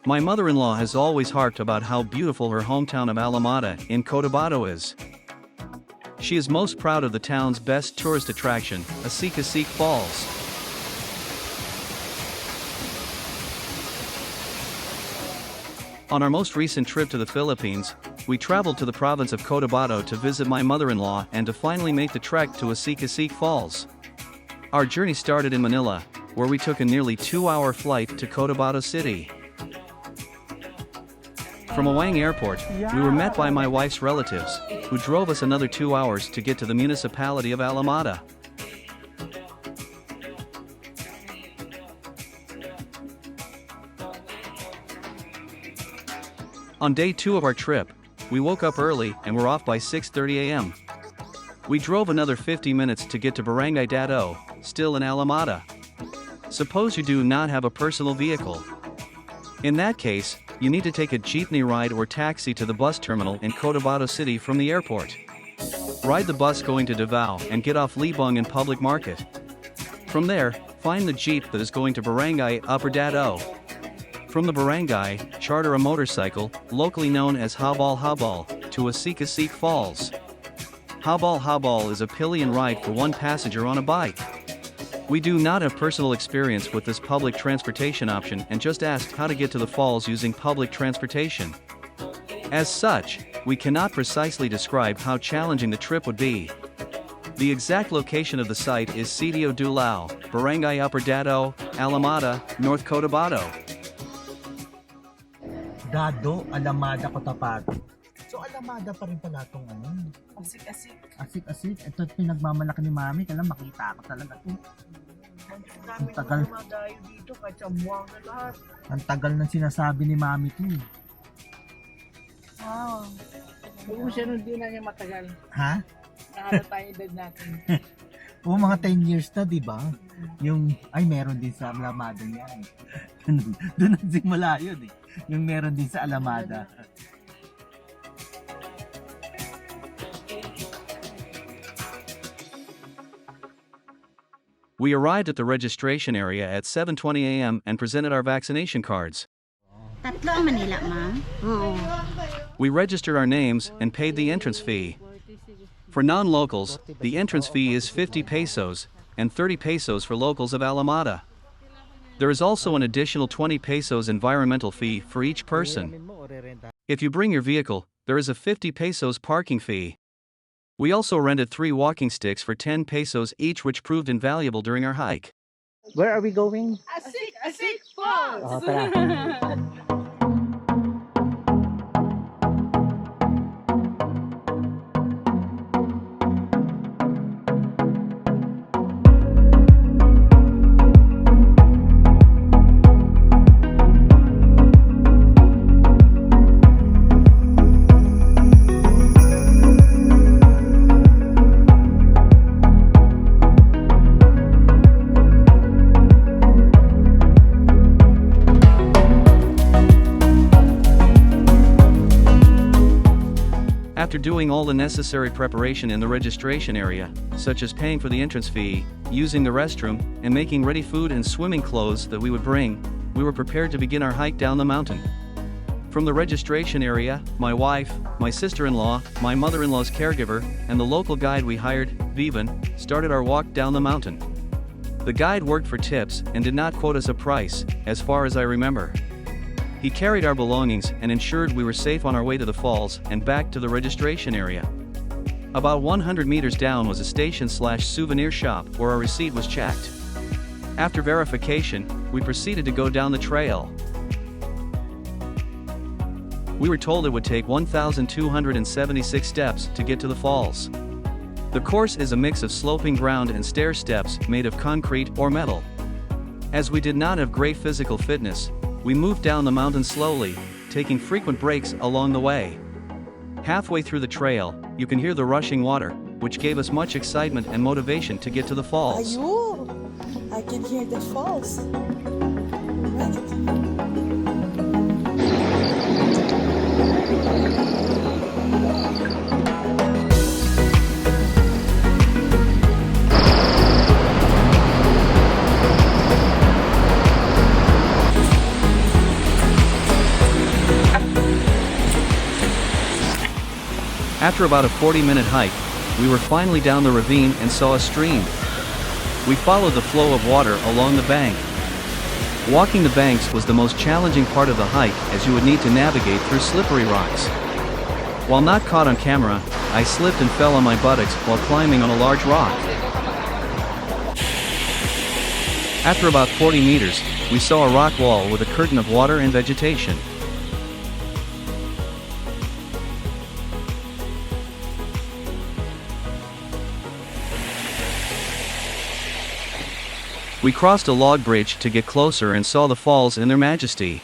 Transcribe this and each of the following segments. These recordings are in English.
My mother-in-law has always harped about how beautiful her hometown of Alamada in Cotabato is. She is most proud of the town's best tourist attraction, Asik-Asik Falls. On our most recent trip to the Philippines, we traveled to the province of Cotabato to visit my mother-in-law and to finally make the trek to Asik-Asik Falls. Our journey started in Manila, where we took a nearly 2-hour flight to Cotabato City. From Awang Airport, we were met by my wife's relatives, who drove us another 2 hours to get to the municipality of Alamada. On day 2 of our trip, we woke up early and were off by 6:30 a.m. We drove another 50 minutes to get to Barangay Dado, still in Alamada. Suppose you do not have a personal vehicle. In that case, you need to take a jeepney ride or taxi to the bus terminal in Cotabato City from the airport. Ride the bus going to Davao and get off Libong in Public Market. From there, find the jeep that is going to Barangay Upper Dado. From the barangay, charter a motorcycle, locally known as Habal-Habal, to Asik-Asik Falls. Habal-Habal is a pillion ride for one passenger on a bike. We do not have personal experience with this public transportation option and just asked how to get to the falls using public transportation. As such, we cannot precisely describe how challenging the trip would be. The exact location of the site is Sitio Dulao, Barangay Upper Dado, Alamada, North Cotabato. Dado, Alamada, Cotabato. So Alamada pa rin pala itong Asik-asik. Asik-asik. Ito pinagmamalaki ni Mami. Kailan makita ko talaga ito. Ang tagal. Dito, kahit sa buwang na lahat. Ang tagal ng sinasabi ni Mami ito. Wow. Kung siya nun din na niya matagal. Ha? Nakalata yung edad natin. Oo, mga 10 years na, di ba? Yung, ay meron din sa Alamada yan. Doon ang simula yun eh. Yung meron din sa Alamada. We arrived at the registration area at 7:20 a.m. and presented our vaccination cards. Tatlo ang Manila, ma'am. Oo. We registered our names and paid the entrance fee. For non-locals, the entrance fee is 50 pesos and 30 pesos for locals of Alamada. There is also an additional 20 pesos environmental fee for each person. If you bring your vehicle, there is a 50 pesos parking fee. We also rented 3 walking sticks for 10 pesos each, which proved invaluable during our hike. Where are we going? Asik-asik Falls! Oh, tara. After doing all the necessary preparation in the registration area, such as paying for the entrance fee, using the restroom, and making ready food and swimming clothes that we would bring, we were prepared to begin our hike down the mountain. From the registration area, my wife, my sister-in-law, my mother-in-law's caregiver, and the local guide we hired, Vivan, started our walk down the mountain. The guide worked for tips and did not quote us a price, as far as I remember. He carried our belongings and ensured we were safe on our way to the falls and back to the registration area. About 100 meters down was a station/souvenir shop where our receipt was checked. After verification, we proceeded to go down the trail. We were told it would take 1,276 steps to get to the falls. The course is a mix of sloping ground and stair steps made of concrete or metal. As we did not have great physical fitness, we moved down the mountain slowly, taking frequent breaks along the way. Halfway through the trail, you can hear the rushing water, which gave us much excitement and motivation to get to the falls. Ayun! I can hear the falls. Right. After about a 40-minute hike, we were finally down the ravine and saw a stream. We followed the flow of water along the bank. Walking the banks was the most challenging part of the hike, as you would need to navigate through slippery rocks. While not caught on camera, I slipped and fell on my buttocks while climbing on a large rock. After about 40 meters, we saw a rock wall with a curtain of water and vegetation. We crossed a log bridge to get closer and saw the falls in their majesty.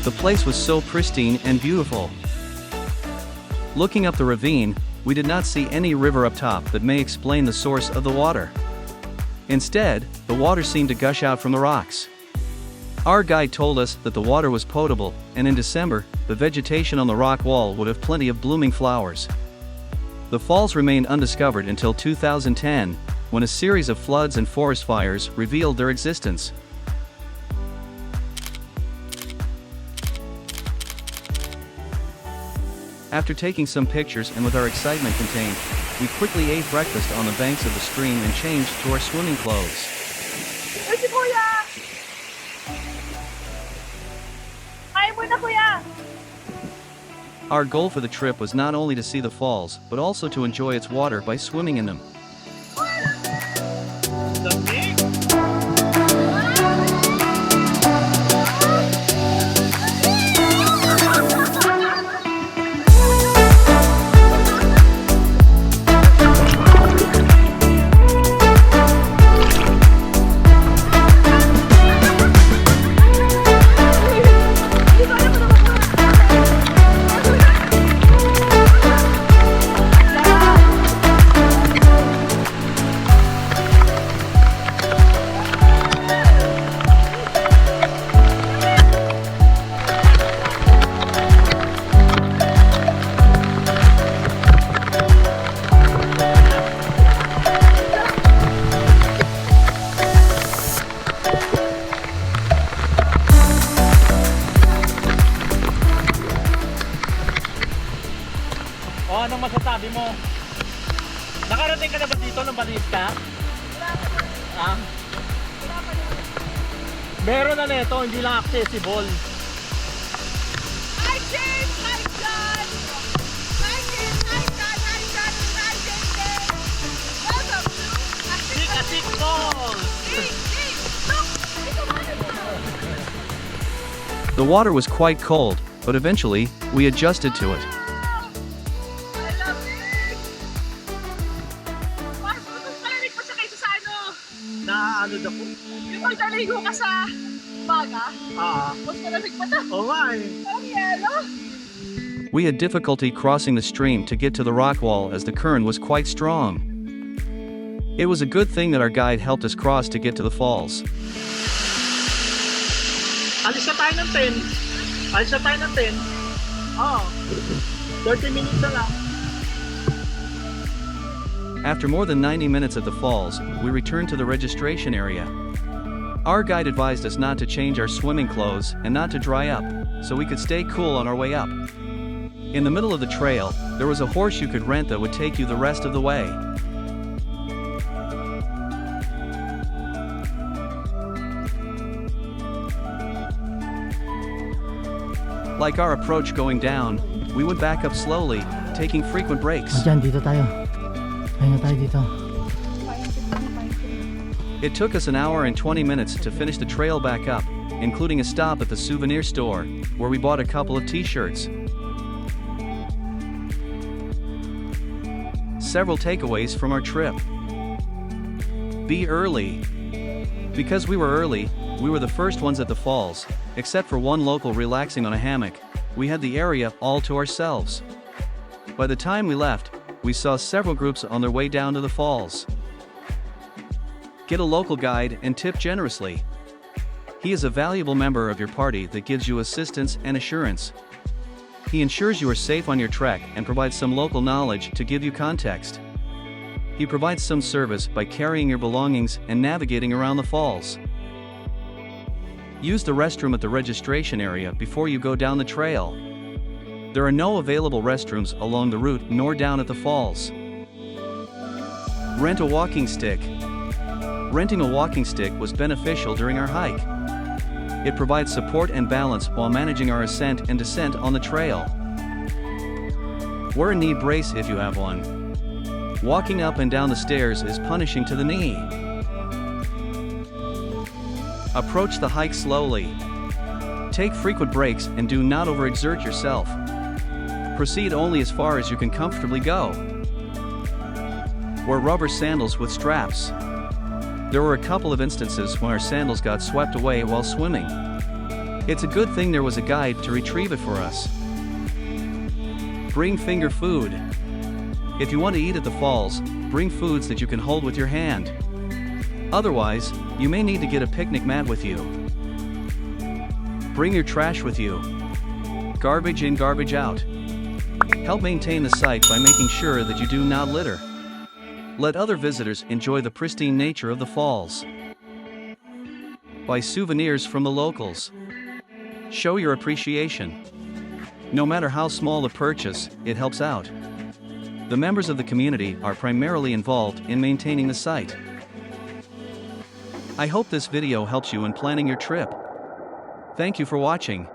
The place was so pristine and beautiful. Looking up the ravine, we did not see any river up top that may explain the source of the water. Instead, the water seemed to gush out from the rocks. Our guide told us that the water was potable, and in December, the vegetation on the rock wall would have plenty of blooming flowers. The falls remained undiscovered until 2010, when a series of floods and forest fires revealed their existence. After taking some pictures and with our excitement contained, we quickly ate breakfast on the banks of the stream and changed to our swimming clothes. Uy, si Kuya! Kain mo na, Kuya! Our goal for the trip was not only to see the falls, but also to enjoy its water by swimming in them. O, anong masasabi mo? Nakarating ka na ba dito nung maliit ka? Ah? Meron na nito, hindi lang accessible. Hi, James! Hi, John! Hi, James! Hi, John! Hi, John! Hi, James! Welcome to Asik-Asik Falls! Look! Ito man! The water was quite cold, but eventually, we adjusted to it. Na ano na po? Yung magdaligo ka sa baga, mas malamig pa to. Oo nga eh. Ang yelo. We had difficulty crossing the stream to get to the rock wall as the current was quite strong. It was a good thing that our guide helped us cross to get to the falls. Alis na tayo ng 10. Alis na tayo ng 10. Oo. 30 minutes na lang. After more than 90 minutes at the falls, we returned to the registration area. Our guide advised us not to change our swimming clothes and not to dry up, so we could stay cool on our way up. In the middle of the trail, there was a horse you could rent that would take you the rest of the way. Like our approach going down, we would back up slowly, taking frequent breaks. Diyan, dito tayo. Pahinga tayo dito. It took us an hour and 20 minutes to finish the trail back up, including a stop at the souvenir store, where we bought a couple of t-shirts. Several takeaways from our trip. Be early. Because we were early, we were the first ones at the falls, except for one local relaxing on a hammock. We had the area all to ourselves. By the time we left, we saw several groups on their way down to the falls. Get a local guide and tip generously. He is a valuable member of your party that gives you assistance and assurance. He ensures you are safe on your trek and provides some local knowledge to give you context. He provides some service by carrying your belongings and navigating around the falls. Use the restroom at the registration area before you go down the trail. There are no available restrooms along the route nor down at the falls. Rent a walking stick. Renting a walking stick was beneficial during our hike. It provides support and balance while managing our ascent and descent on the trail. Wear a knee brace if you have one. Walking up and down the stairs is punishing to the knee. Approach the hike slowly. Take frequent breaks and do not overexert yourself. Proceed only as far as you can comfortably go. Wear rubber sandals with straps. There were a couple of instances when our sandals got swept away while swimming. It's a good thing there was a guide to retrieve it for us. Bring finger food. If you want to eat at the falls, bring foods that you can hold with your hand. Otherwise, you may need to get a picnic mat with you. Bring your trash with you. Garbage in, garbage out. Help maintain the site by making sure that you do not litter. Let other visitors enjoy the pristine nature of the falls. Buy souvenirs from the locals. Show your appreciation. No matter how small the purchase, it helps out. The members of the community are primarily involved in maintaining the site. I hope this video helps you in planning your trip. Thank you for watching.